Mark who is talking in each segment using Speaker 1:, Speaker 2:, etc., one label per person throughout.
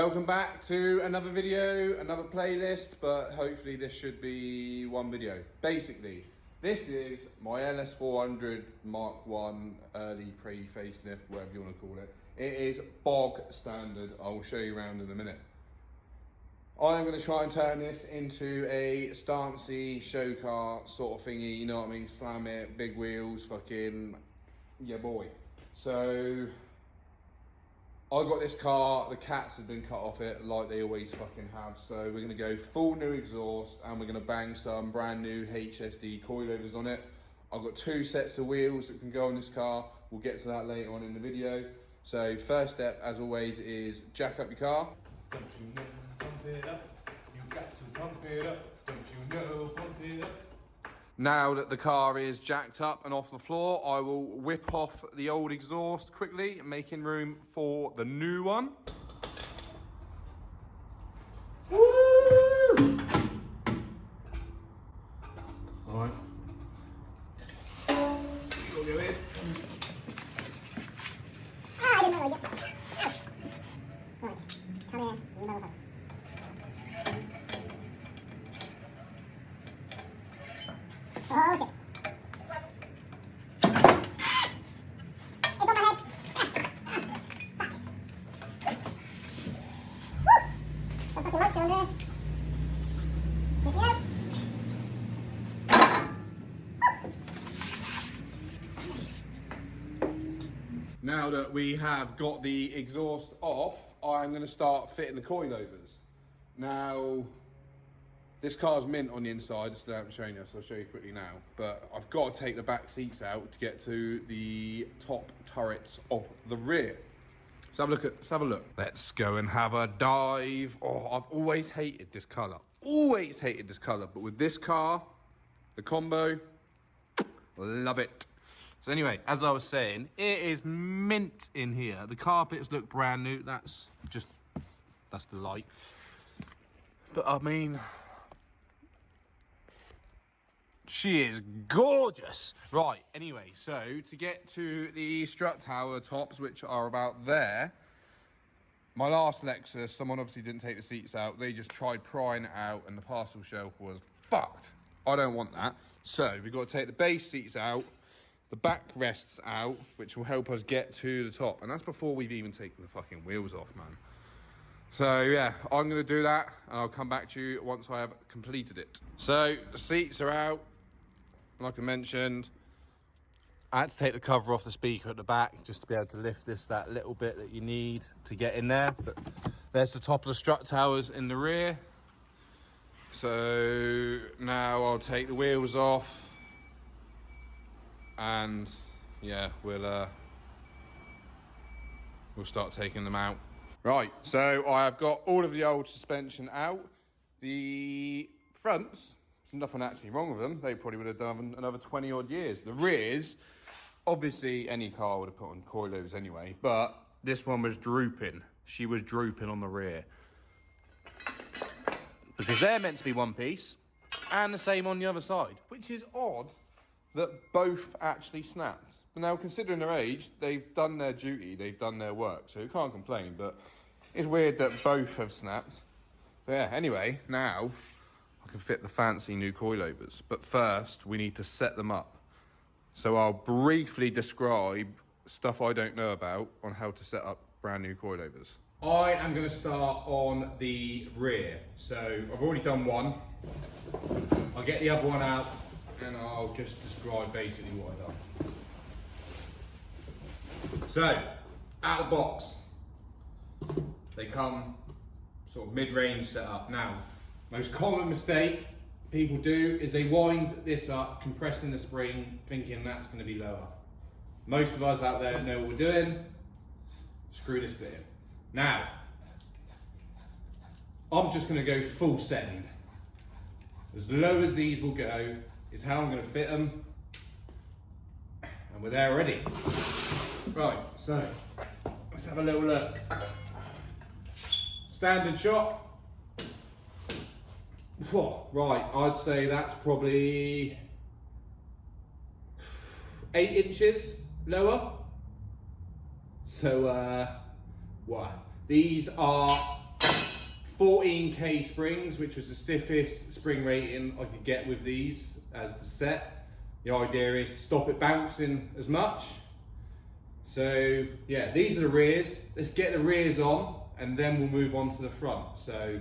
Speaker 1: Welcome back to another video, another playlist, but hopefully this should be one video. Basically, this is my LS400 Mark 1 early pre-facelift, whatever you want to call it. It is bog standard. I'll show you around in a minute. I'm going to try and turn this into a Stancey show car sort of thingy, you know what I mean? Slam it, big wheels, fucking, yeah boy. So, I got this car, the cats have been cut off it like they always fucking have. So we're gonna go full new exhaust and we're gonna bang some brand new HSD coilovers on it. I've got 2 sets of wheels that can go on this car. We'll get to that later on in the video. So first step, as always, is jack up your car.
Speaker 2: Don't you know, pump it up. You got to pump it up. Don't you know, pump it up.
Speaker 1: Now that the car is jacked up and off the floor, I will whip off the old exhaust quickly, making room for the new one. Woo! All right. We'll go in.
Speaker 3: I didn't know that. Right, come here. You know what? Oh shit. It's on my head. Fuck. Woo! Some fucking lights are under here. Pick me up.
Speaker 1: Now that we have got the exhaust off, I'm going to start fitting the coilovers. Now, this car's mint on the inside, I still haven't shown you, so I'll show you quickly now. But I've got to take the back seats out to get to the top turrets of the rear. Let's have a look. Let's have a look. Let's go and have a dive. Oh, I've always hated this colour. Always hated this colour. But with this car, the combo, love it. So anyway, as I was saying, it is mint in here. The carpets look brand new. That's the light. But I mean, she is gorgeous. Right, anyway, so to get to the strut tower tops, which are about there, my last Lexus, someone obviously didn't take the seats out. They just tried prying it out and the parcel shelf was fucked. I don't want that. So we've got to take the base seats out, the back rests out, which will help us get to the top. And that's before we've even taken the fucking wheels off, man. So yeah, I'm gonna do that and I'll come back to you once I have completed it. So the seats are out. Like I mentioned, I had to take the cover off the speaker at the back just to be able to lift this that little bit that you need to get in there. But there's the top of the strut towers in the rear. So now I'll take the wheels off and yeah, we'll start taking them out. Right, so I have got all of the old suspension out. The fronts, nothing actually wrong with them. They probably would have done another 20 odd years. The rears, obviously any car would have put on coilovers anyway, but this one was drooping. She was drooping on the rear. Because they're meant to be one piece, and the same on the other side, which is odd that both actually snapped. But now, considering their age, they've done their duty, they've done their work, so you can't complain, but it's weird that both have snapped. But yeah, anyway, now I can fit the fancy new coilovers. But first, we need to set them up. So I'll briefly describe stuff I don't know about on how to set up brand new coilovers. I am going to start on the rear. So I've already done one. I'll get the other one out and I'll just describe basically what I've done. So, out of the box, they come sort of mid-range setup. Now, most common mistake people do is they wind this up, compressing the spring, thinking that's going to be lower. Most of us out there know what we're doing. Screw this bit in. Now, I'm just going to go full send. As low as these will go is how I'm going to fit them. And we're there already. Right, so let's have a little look. Standard shot. Whoa, right, I'd say that's probably 8 inches lower. So, what? These are 14K springs, which was the stiffest spring rating I could get with these as the set. The idea is to stop it bouncing as much. So yeah, these are the rears. Let's get the rears on and then we'll move on to the front. So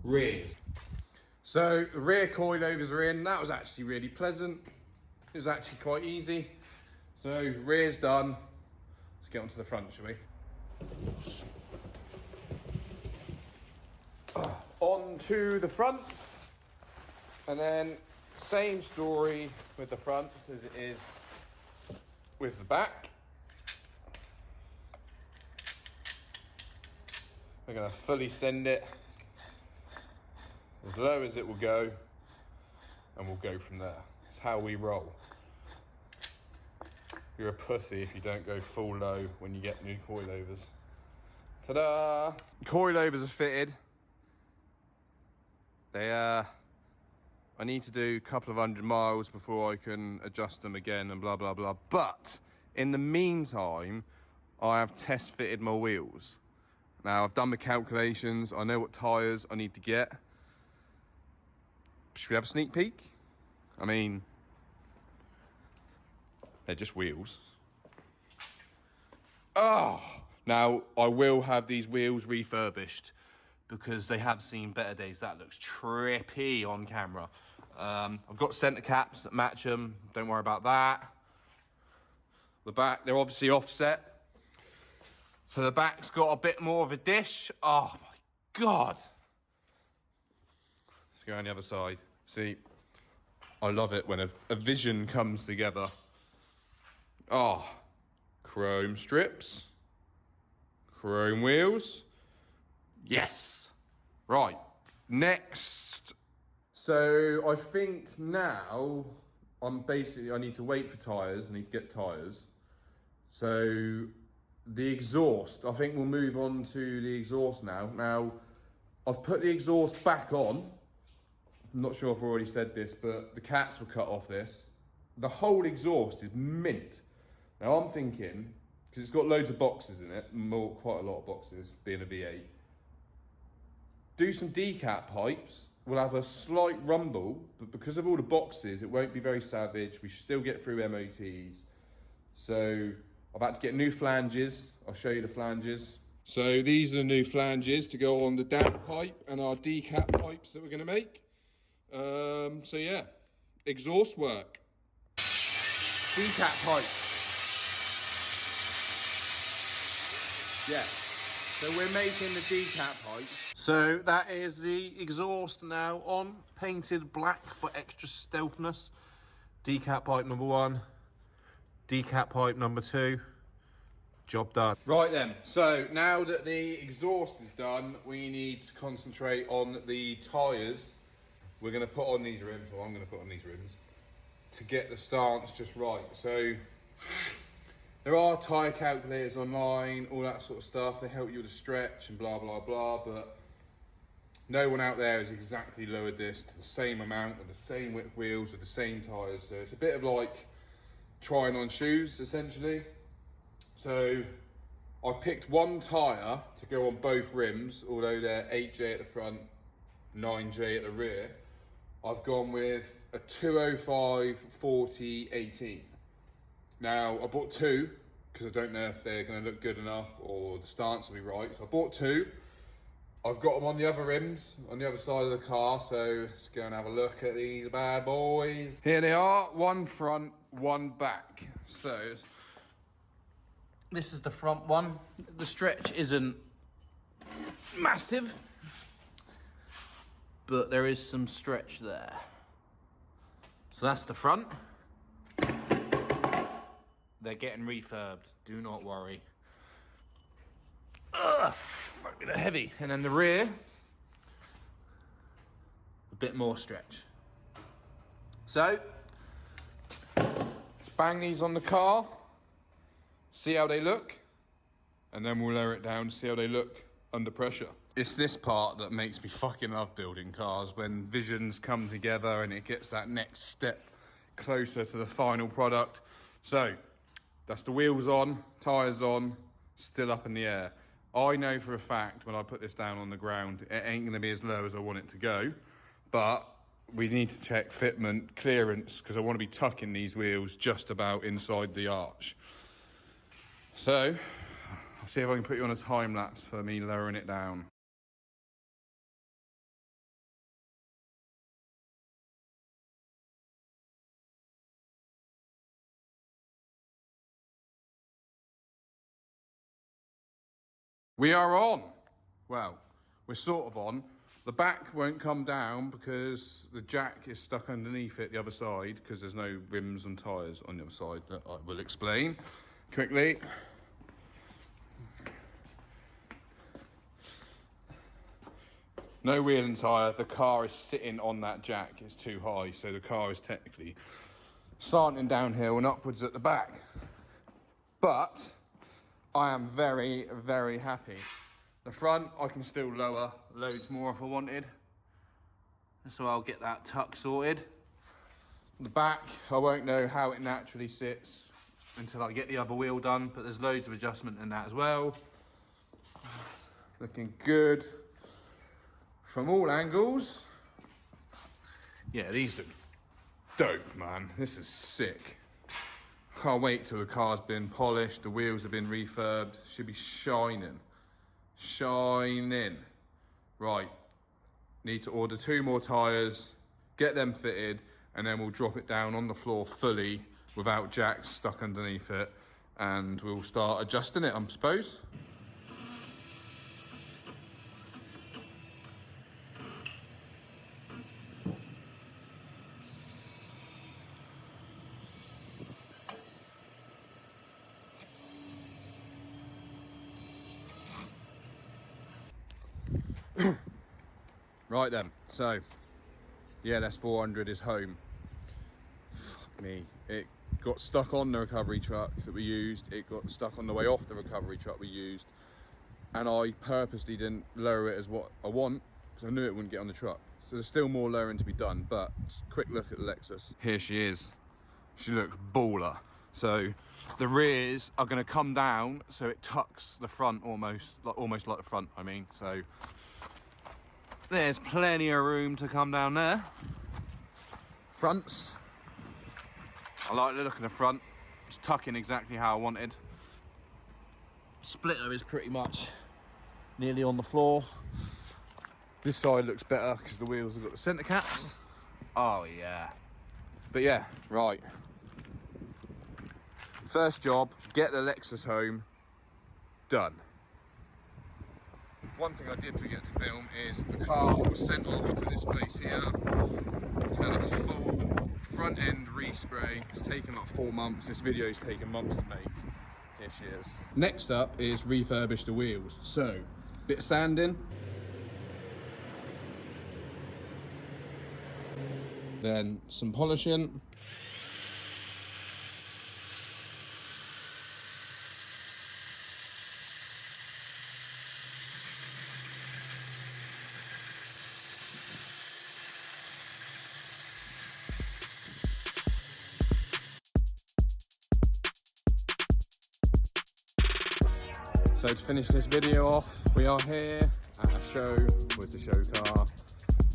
Speaker 1: rears. So the rear coilovers are in. That was actually really pleasant. It was actually quite easy. So rear's done. Let's get onto the front, shall we? On to the front, and then same story with the front as it is with the back. We're going to fully send it as low as it will go, and we'll go from there. It's how we roll. You're a pussy if you don't go full low when you get new coilovers. Ta-da! Coilovers are fitted. I need to do a couple of 100 miles before I can adjust them again and blah, blah, blah. But in the meantime, I have test fitted my wheels. Now, I've done the calculations. I know what tyres I need to get. Should we have a sneak peek? I mean, they're just wheels. Oh, now I will have these wheels refurbished because they have seen better days. That looks trippy on camera. I've got centre caps that match them. Don't worry about that. The back, they're obviously offset. So the back's got a bit more of a dish. Oh my God. Let's go on the other side. See, I love it when a vision comes together. Oh, chrome strips, chrome wheels. Yes. Right, next. So I think now I need to wait for tyres. I need to get tyres. So the exhaust, I think we'll move on to the exhaust now. Now, I've put the exhaust back on. I'm not sure if I've already said this, but the cats were cut off this. The whole exhaust is mint. Now I'm thinking, because it's got loads of boxes in it, quite a lot of boxes, being a V8, do some decap pipes. We'll have a slight rumble, but because of all the boxes, it won't be very savage. We should still get through MOTs. So I've had to get new flanges. I'll show you the flanges. So these are the new flanges to go on the damp pipe and our decap pipes that we're going to make. So yeah, exhaust work. Decap pipes. Yeah, so we're making the decap pipes. So that is the exhaust now on, painted black for extra stealthness. Decap pipe number 1, decap pipe number 2, job done. Right then, so now that the exhaust is done, we need to concentrate on the tyres. We're gonna put on these rims, or I'm gonna put on these rims, to get the stance just right. So there are tyre calculators online, all that sort of stuff. They help you with the stretch and blah, blah, blah, but no one out there has exactly lowered this to the same amount with the same width wheels with the same tyres. So it's a bit of like trying on shoes, essentially. So I've picked one tyre to go on both rims, although they're 8J at the front, 9J at the rear. I've gone with a 205 40 18. Now, I bought 2 because I don't know if they're going to look good enough or the stance will be right. So I bought 2. I've got them on the other rims, on the other side of the car. So let's go and have a look at these bad boys. Here they are, one front, one back. So this is the front one. The stretch isn't massive, but there is some stretch there. So that's the front. They're getting refurbed, do not worry. Ugh, fucking heavy. And then the rear, a bit more stretch. So, let's bang these on the car, see how they look, and then we'll lower it down, see how they look under pressure. It's this part that makes me fucking love building cars, when visions come together and it gets that next step closer to the final product. So, that's the wheels on, tyres on, still up in the air. I know for a fact when I put this down on the ground, it ain't gonna be as low as I want it to go, but we need to check fitment clearance because I want to be tucking these wheels just about inside the arch. So, I'll see if I can put you on a time lapse for me lowering it down. We are on. Well, we're sort of on. The back won't come down because the jack is stuck underneath it the other side because there's no rims and tyres on the other side that I will explain quickly. No wheel and tyre, the car is sitting on that jack, it's too high, so the car is technically slanting downhill and upwards at the back. But I am very, very happy. The front, I can still lower loads more if I wanted. So I'll get that tuck sorted. The back, I won't know how it naturally sits until I get the other wheel done, but there's loads of adjustment in that as well. Looking good from all angles. Yeah, these look dope, man. This is sick. Can't wait till the car's been polished, the wheels have been refurbed. Should be shining. Shining. Right, need to order 2 more tyres, get them fitted, and then we'll drop it down on the floor fully without jacks stuck underneath it, and we'll start adjusting it, I suppose. Right then, so the LS400 is home. Fuck me, it got stuck on the recovery truck that we used, it got stuck on the way off the recovery truck we used, and I purposely didn't lower it as what I want because I knew it wouldn't get on the truck. So there's still more lowering to be done, but just a quick look at the Lexus. Here she is. She looks baller. So the rears are going to come down so it tucks the front almost like the front, I mean. So there's plenty of room to come down there. Fronts. I like the look of the front. It's tucking exactly how I wanted. Splitter is pretty much nearly on the floor. This side looks better because the wheels have got the centre caps. Oh yeah. But yeah, right. First job, get the Lexus home. Done. One thing I did forget to film is the car was sent off to this place here to have a full front end respray. It's taken like 4 months. This video's taken months to make. Here she is. Next up is refurbish the wheels. So, bit of sanding. Then some polishing. So to finish this video off, we are here at a show with the show car,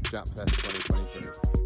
Speaker 1: Japfest 2022.